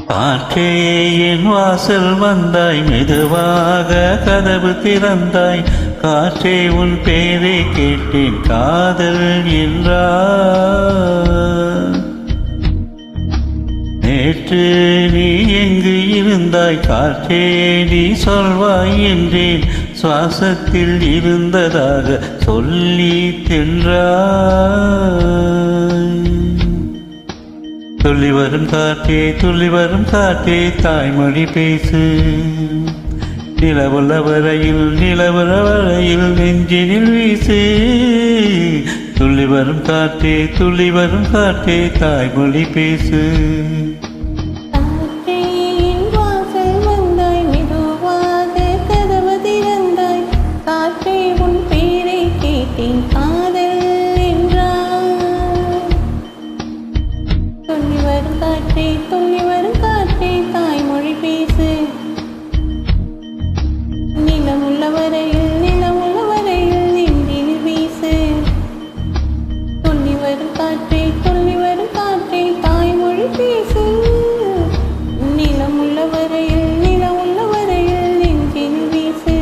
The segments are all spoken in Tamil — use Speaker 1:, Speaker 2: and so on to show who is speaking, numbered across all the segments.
Speaker 1: காற்றே என் வாசல் வந்தாய், மெதுவாக கதவு திறந்தாய். காற்றே உன் பேரை கேட்டேன், காதல் என்றாய். நேற்று நீ எங்கு இருந்தாய், காற்றே நீ சொல்வாய் என்றேன். சுவாசத்தில் இருந்ததாக சொல்லி தின்றாய். துள்ளி வரும் காற்றே, துள்ளி வரும் காற்றே, தாய்மொழி பேசு. நிலவுள்ள வரையில், நிலவுள்ள வரையில் நெஞ்சினில் வீசு. துள்ளி வரும் காற்றே, துள்ளி வரும் காற்றே, தாய்மொழி பேசு.
Speaker 2: துள்ளி வரும் காற்றே, தாய்மொழி பேசு. நிலமுள்ள வரையில், நிலமுள்ள வரையில் நெஞ்சினில் வீசு. துள்ளி வரும் காற்றே, துள்ளி வரும் காற்றே, தாய்மொழி பேசு. நிலமுள்ள வரையில், நிலமுள்ள வரையில் நெஞ்சினில் வீசு.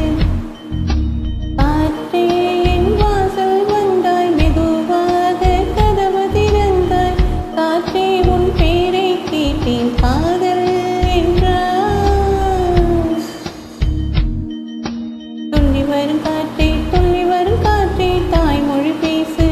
Speaker 2: காற்றே என் வாசல் வந்தாய், மெதுவாக கதவு திறந்தாய். காற்றே உன் பேரை கேட்டேன், காதல் என்றாய். துள்ளி வரும் காற்றே, துள்ளி வரும் காற்றே, தாய்மொழி பேசு.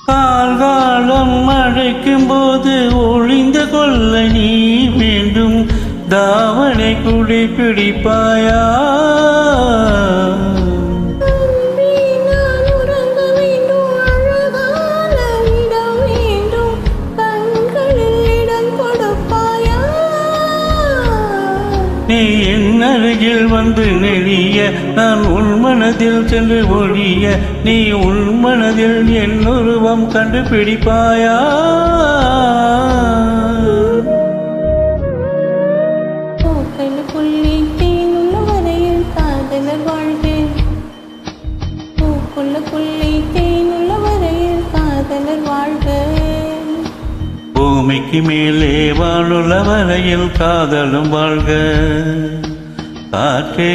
Speaker 1: கால்காலம் அழைக்கும் போது ஒளிந்து கொள்ள நீ வேண்டும். தாவணை குடி பிடிப்பாயா? நீ என் அருகில் வந்து நெறிய, நான் உள் மனதில் சென்று ஒழிய. நீ உள் மனதில் என் உருவம் கண்டுபிடிப்பாயா?
Speaker 2: பூக்களுக்குள்ளே தேனுள்ள வரையில் காதலர் வாழ்க. பூக்களுக்குள்ளே தேனுள்ள வரையில் காதலர் வாழ்க.
Speaker 1: பூமிக்கு மேலே வாழுள்ள வரையில் காதலும் வாழ்க. காற்றே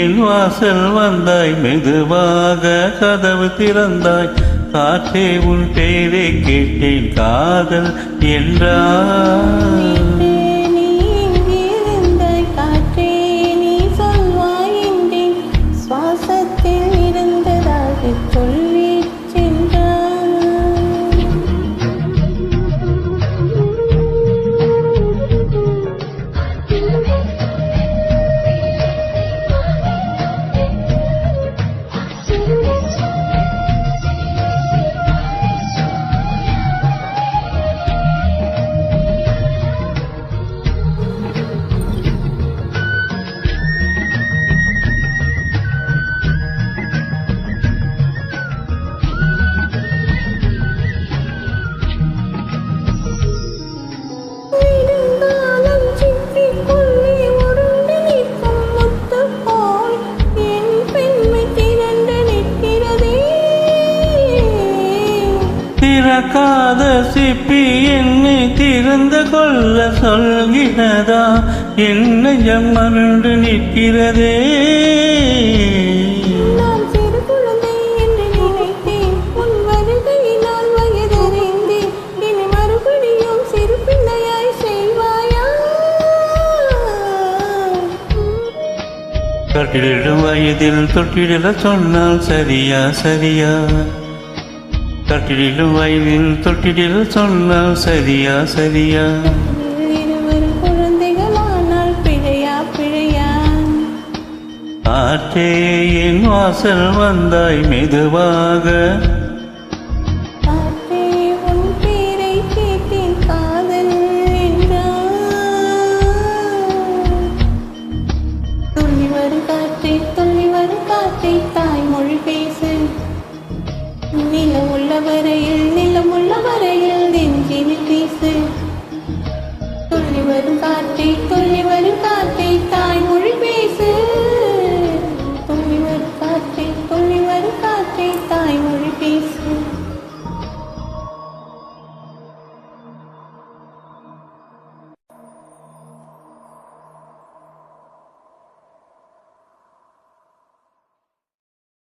Speaker 1: என் வாசல் வந்தாய், மெதுவாக கதவு திறந்தாய். காற்றே உன் பேரை கேட்டேன், காதல் என்றாய்.
Speaker 2: நீ எங்கிருந்தாய் காற்றே, நீ சொல்வாய் என்றேன். சுவாசத்தில் இருந்ததாக சொல்லி
Speaker 1: திறக்காத சிப்பி என்னை திறந்து கொள்ள சொல்கிறதா? என் நெஞ்சம் மறந்து நிற்கிறதே.
Speaker 2: நான் சிறு குழந்தை என்று நினைத்தேன், உன் வருகையினால் வயதறிந்தேன். இனி மறுபடியும் சிறு பிள்ளையாய் செய்வாயா?
Speaker 1: கட்டிலிடும் வயதில் தொட்டிட சொன்னால் சரியா சரியா? கட்டிலிடும் வயதில் தொட்டிட சொன்னால் சரியா சரியா?
Speaker 2: இருவரும் குழந்தைகளானால் பிழையா பிழையா?
Speaker 1: காற்றே என் வாசல் வந்தாய் மெதுவாக.
Speaker 2: காற்றே உன் பேரை கேட்டேன் காதல் என்றாய். துள்ளி வரும் காற்றே தாய்மொழி பேசு. நில உள்ளவரை